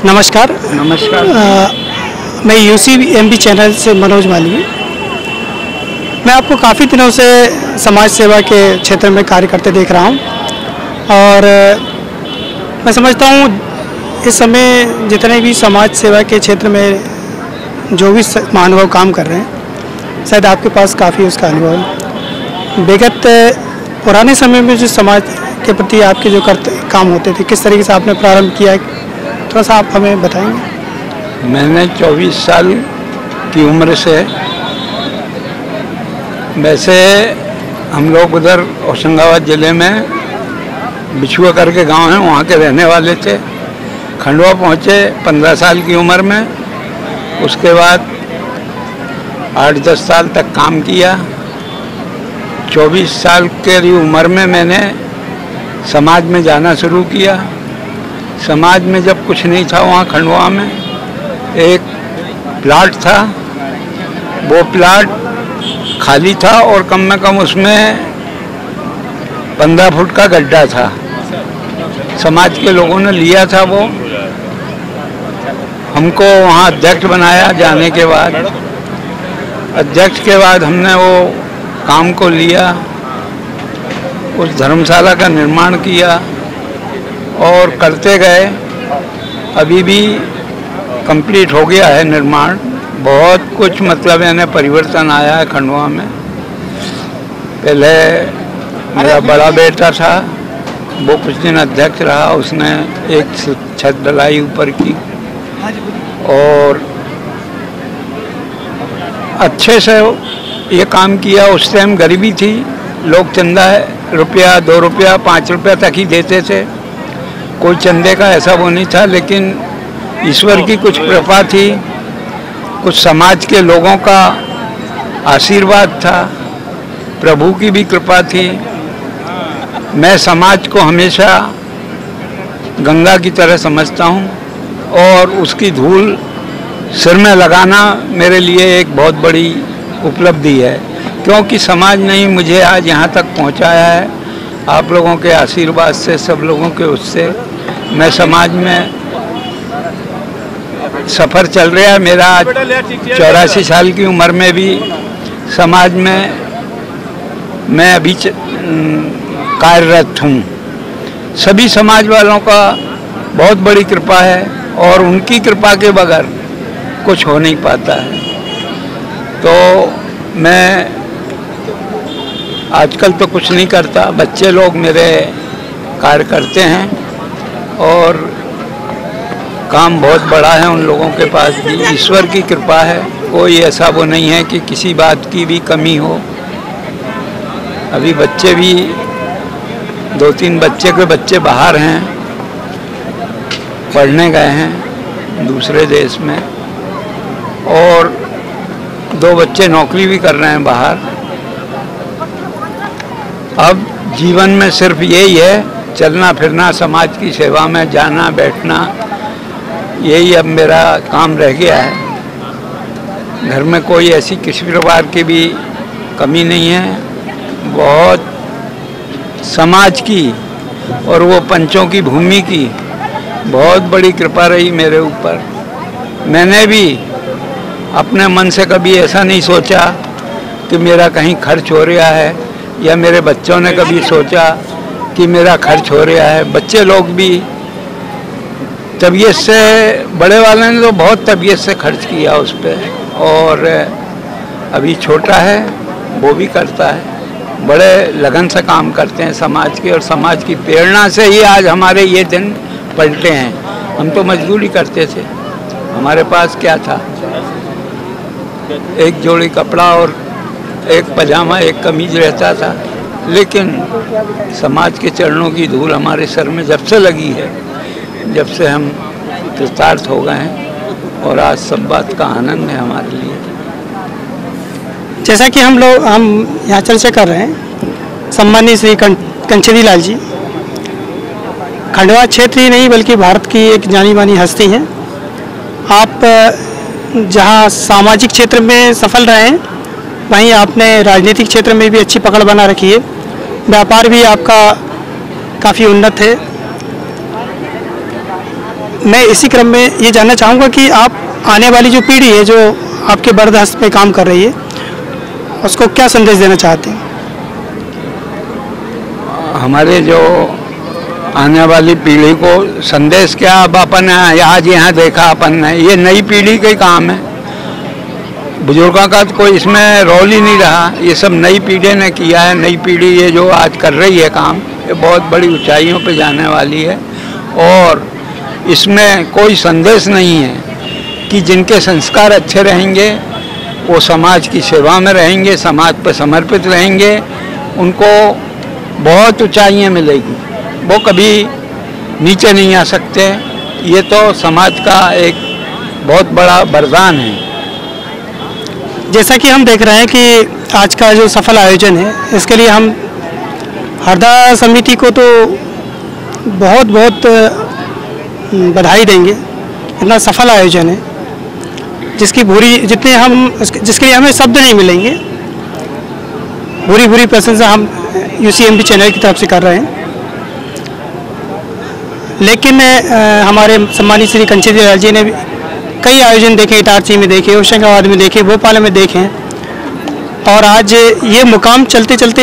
नमस्कार। नमस्कार। मैं UCMB चैनल से मनोज माली। मैं आपको काफ़ी दिनों से समाज सेवा के क्षेत्र में कार्य करते देख रहा हूँ और मैं समझता हूँ इस समय जितने भी समाज सेवा के क्षेत्र में जो भी महानुभाव काम कर रहे हैं, शायद आपके पास काफ़ी उसका अनुभव है। विगत पुराने समय में जो समाज के प्रति आपके जो काम होते थे, किस तरीके से आपने प्रारंभ किया, थोड़ा सा आप हमें बताएंगे। मैंने 24 साल की उम्र से, वैसे हम लोग उधर होशंगाबाद ज़िले में बिछुआ करके गांव है, वहाँ के रहने वाले थे। खंडवा पहुँचे 15 साल की उम्र में। उसके बाद 8-10 साल तक काम किया। 24 साल की उम्र में मैंने समाज में जाना शुरू किया। समाज में जब कुछ नहीं था, वहाँ खंडवा में एक प्लाट था, वो प्लाट खाली था और कम में कम उसमें 15 फुट का गड्ढा था। समाज के लोगों ने लिया था, वो हमको वहाँ अध्यक्ष बनाया। जाने के बाद अध्यक्ष के बाद हमने वो काम को लिया, उस धर्मशाला का निर्माण किया और करते गए। अभी भी कंप्लीट हो गया है निर्माण। बहुत कुछ मतलब यानी परिवर्तन आया है खंडवा में। पहले मेरा बड़ा बेटा था, वो कुछ दिन अध्यक्ष रहा, उसने एक छत ढलाई ऊपर की और अच्छे से ये काम किया। उस टाइम गरीबी थी, लोग चंदा रुपया 2 रुपया 5 रुपया तक ही देते थे। कोई चंदे का ऐसा वो नहीं था, लेकिन ईश्वर की कुछ कृपा थी, कुछ समाज के लोगों का आशीर्वाद था, प्रभु की भी कृपा थी। मैं समाज को हमेशा गंगा की तरह समझता हूँ और उसकी धूल सिर में लगाना मेरे लिए एक बहुत बड़ी उपलब्धि है, क्योंकि समाज ने ही मुझे आज यहाँ तक पहुँचाया है। आप लोगों के आशीर्वाद से, सब लोगों के उससे मैं समाज में सफ़र चल रहा है मेरा। 84 साल की उम्र में भी समाज में मैं अभी कार्यरत हूँ। सभी समाज वालों का बहुत बड़ी कृपा है और उनकी कृपा के बगैर कुछ हो नहीं पाता है। तो मैं आजकल तो कुछ नहीं करता, बच्चे लोग मेरे कार्य करते हैं और काम बहुत बड़ा है उन लोगों के पास भी। ईश्वर की कृपा है, कोई ऐसा वो नहीं है कि किसी बात की भी कमी हो। अभी बच्चे भी 2-3 बच्चे बाहर हैं, पढ़ने गए हैं दूसरे देश में, और 2 बच्चे नौकरी भी कर रहे हैं बाहर। अब जीवन में सिर्फ यही है, चलना फिरना, समाज की सेवा में जाना बैठना, यही अब मेरा काम रह गया है। घर में कोई ऐसी किसी प्रकार की भी कमी नहीं है। बहुत समाज की और वो पंचों की भूमि की बहुत बड़ी कृपा रही मेरे ऊपर। मैंने भी अपने मन से कभी ऐसा नहीं सोचा कि मेरा कहीं खर्च हो रहा है, या मेरे बच्चों ने कभी सोचा कि मेरा खर्च हो रहा है। बच्चे लोग भी तबीयत से, बड़े वाले ने तो बहुत तबीयत से खर्च किया उस पर, और अभी छोटा है वो भी करता है। बड़े लगन से काम करते हैं समाज के, और समाज की प्रेरणा से ही आज हमारे ये दिन पलटे हैं। हम तो मजदूरी करते थे, हमारे पास क्या था, एक जोड़ी कपड़ा और एक पजामा एक कमीज रहता था, लेकिन समाज के चरणों की धूल हमारे सर में जब से लगी है, जब से हम कृतार्थ हो गए हैं, और आज सब बात का आनंद है हमारे लिए। जैसा कि हम यहाँ चर्चा कर रहे हैं, सम्मानीय श्री कंचरी लाल जी खंडवा क्षेत्र ही नहीं बल्कि भारत की एक जानी मानी हस्ती हैं। आप जहाँ सामाजिक क्षेत्र में सफल रहे हैं, वहीं आपने राजनीतिक क्षेत्र में भी अच्छी पकड़ बना रखी है। व्यापार भी आपका काफ़ी उन्नत है। मैं इसी क्रम में ये जानना चाहूँगा कि आप आने वाली जो पीढ़ी है जो आपके बर्दाश्त पे काम कर रही है उसको क्या संदेश देना चाहते हैं? हमारे जो आने वाली पीढ़ी को संदेश क्या, अब अपन आज यहाँ देखा अपन ने, ये नई पीढ़ी के काम है, बुजुर्गों का तो कोई इसमें रोल ही नहीं रहा, ये सब नई पीढ़ी ने किया है। नई पीढ़ी ये जो आज कर रही है काम, ये बहुत बड़ी ऊंचाइयों पे जाने वाली है और इसमें कोई संदेश नहीं है कि जिनके संस्कार अच्छे रहेंगे वो समाज की सेवा में रहेंगे, समाज पर समर्पित रहेंगे, उनको बहुत ऊंचाइयाँ मिलेगी, वो कभी नीचे नहीं आ सकते। ये तो समाज का एक बहुत बड़ा वरदान है। जैसा कि हम देख रहे हैं कि आज का जो सफल आयोजन है, इसके लिए हम हरदा समिति को तो बहुत बहुत बधाई देंगे। इतना सफल आयोजन है जिसके लिए हमें शब्द नहीं मिलेंगे। भूरी प्रशंसा हम UCMB चैनल की तरफ से कर रहे हैं। लेकिन हमारे सम्मानित श्री कंचेती लाल जी ने कई आयोजन देखे, इटारसी में देखे, होशंगाबाद में देखे, भोपाल में देखे और आज ये मुकाम चलते चलते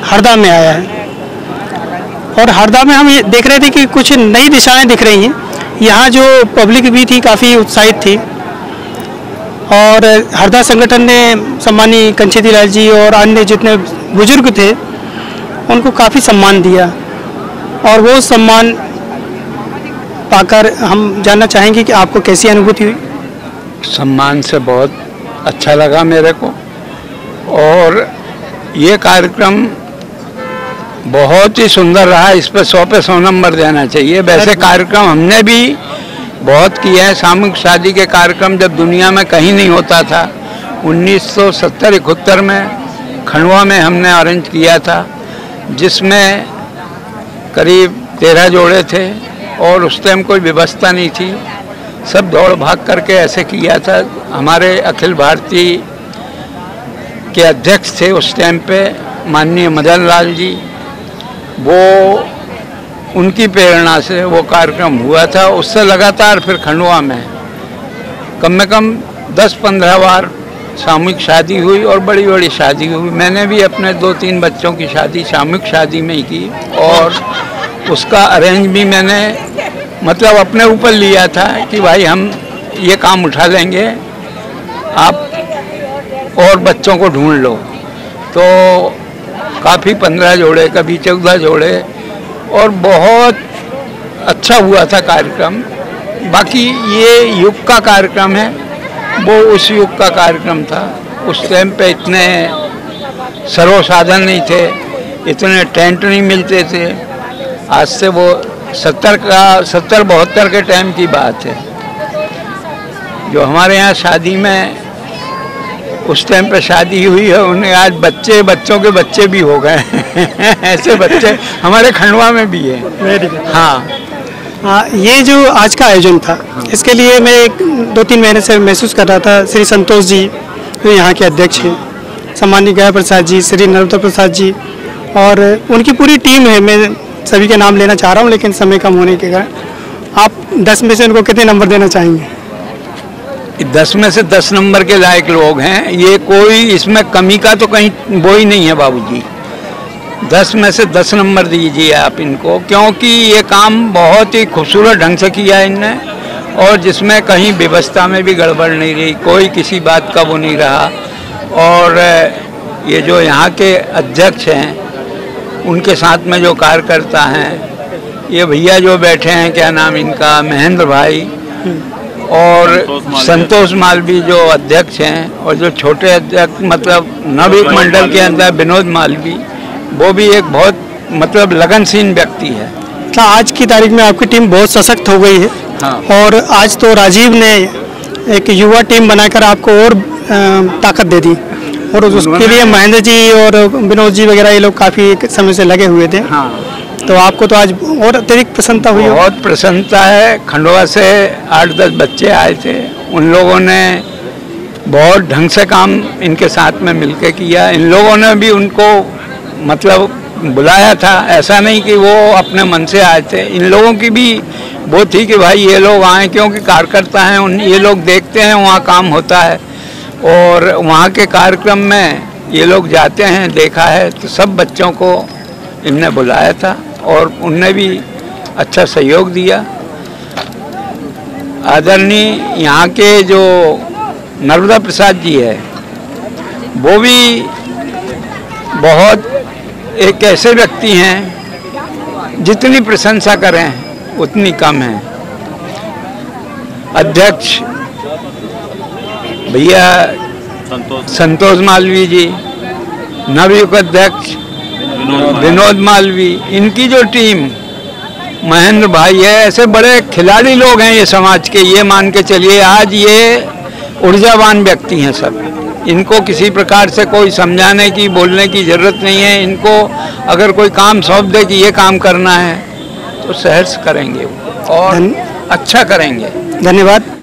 हरदा में आया है। और हरदा में हम ये देख रहे थे कि कुछ नई दिशाएं दिख रही हैं। यहाँ जो पब्लिक भी थी काफ़ी उत्साहित थी और हरदा संगठन ने सम्मानीय कंचेती लाल जी और अन्य जितने बुजुर्ग थे उनको काफ़ी सम्मान दिया और वो सम्मान पाकर हम जानना चाहेंगे कि आपको कैसी अनुभूति हुई? सम्मान से बहुत अच्छा लगा मेरे को और ये कार्यक्रम बहुत ही सुंदर रहा। इस पर 100 पे 100 नंबर देना चाहिए। वैसे कार्यक्रम हमने भी बहुत किए हैं। सामूहिक शादी के कार्यक्रम जब दुनिया में कहीं नहीं होता था, 1970-71 में खंडवा में हमने अरेंज किया था, जिसमें करीब 13 जोड़े थे और उस टाइम कोई व्यवस्था नहीं थी, सब दौड़ भाग करके ऐसे किया था। हमारे अखिल भारतीय के अध्यक्ष थे उस टाइम पे माननीय मदन लाल जी, वो उनकी प्रेरणा से वो कार्यक्रम हुआ था। उससे लगातार फिर खंडवा में कम से कम 10-15 बार सामूहिक शादी हुई और बड़ी बड़ी शादी हुई। मैंने भी अपने 2-3 बच्चों की शादी सामूहिक शादी में ही की और उसका अरेंज भी मैंने मतलब अपने ऊपर लिया था कि भाई हम ये काम उठा लेंगे, आप और बच्चों को ढूंढ लो। तो काफ़ी 15 जोड़े, कभी 14 जोड़े और बहुत अच्छा हुआ था कार्यक्रम। बाकी ये युग का कार्यक्रम है, वो उस युग का कार्यक्रम था। उस टाइम पे इतने सर्वसाधन नहीं थे, इतने टेंट नहीं मिलते थे। आज से वो 70-72 के टाइम की बात है। जो हमारे यहाँ शादी में उस टाइम पे शादी हुई है, उन्हें आज बच्चों के बच्चे भी हो गए ऐसे बच्चे हमारे खंडवा में भी है। हाँ, ये जो आज का आयोजन था, इसके लिए मैं 2-3 महीने से महसूस कर रहा था। श्री संतोष जी जो यहाँ के अध्यक्ष हैं, सम्मानीय गया प्रसाद जी, श्री नरोत्तम प्रसाद जी और उनकी पूरी टीम है। मैं सभी के नाम लेना चाह रहा हूँ लेकिन समय कम होने के कारण आप 10 में से उनको कितने नंबर देना चाहेंगे? 10 में से 10 नंबर के लायक लोग हैं। ये कोई इसमें कमी का तो कहीं वो ही नहीं है बाबूजी। 10 में से 10 नंबर दीजिए आप इनको, क्योंकि ये काम बहुत ही खूबसूरत ढंग से किया है इनने और जिसमें कहीं व्यवस्था में भी गड़बड़ नहीं रही, कोई किसी बात का वो नहीं रहा। और ये जो यहाँ के अध्यक्ष हैं, उनके साथ में जो कार्यकर्ता हैं, ये भैया जो बैठे हैं, क्या नाम इनका, महेंद्र भाई और संतोष मालवी जो अध्यक्ष हैं, और जो छोटे अध्यक्ष मतलब नवयुग मंडल के अंदर विनोद मालवी, वो भी एक बहुत मतलब लगनशील व्यक्ति है। क्या आज की तारीख में आपकी टीम बहुत सशक्त हो गई है? हाँ। और आज तो राजीव ने एक युवा टीम बनाकर आपको और ताकत दे दी और उसके लिए महेंद्र जी और विनोद जी वगैरह ये लोग काफ़ी समय से लगे हुए थे। हाँ। तो आपको तो आज और अतिरिक्त प्रसन्नता हुई? बहुत प्रसन्नता है। खंडवा से 8-10 बच्चे आए थे, उन लोगों ने बहुत ढंग से काम इनके साथ में मिलके किया। इन लोगों ने भी उनको मतलब बुलाया था, ऐसा नहीं कि वो अपने मन से आए थे। इन लोगों की भी वो थी कि भाई ये लोग आए, क्योंकि कार्यकर्ता हैं, ये लोग देखते हैं वहाँ काम होता है और वहाँ के कार्यक्रम में ये लोग जाते हैं, देखा है। तो सब बच्चों को इनने बुलाया था और उनने भी अच्छा सहयोग दिया। आदरणीय यहाँ के जो नर्मदा प्रसाद जी है, वो भी बहुत एक ऐसे व्यक्ति हैं जितनी प्रशंसा करें उतनी कम है। अध्यक्ष भैया संतोष मालवी जी, नवयुग अध्यक्ष विनोद मालवी, इनकी जो टीम, महेंद्र भाई है, ऐसे बड़े खिलाड़ी लोग हैं ये समाज के। ये मान के चलिए आज ये ऊर्जावान व्यक्ति हैं सब। इनको किसी प्रकार से कोई समझाने की, बोलने की ज़रूरत नहीं है। इनको अगर कोई काम सौंप दे कि ये काम करना है तो सहर्ष करेंगे और अच्छा करेंगे। धन्यवाद।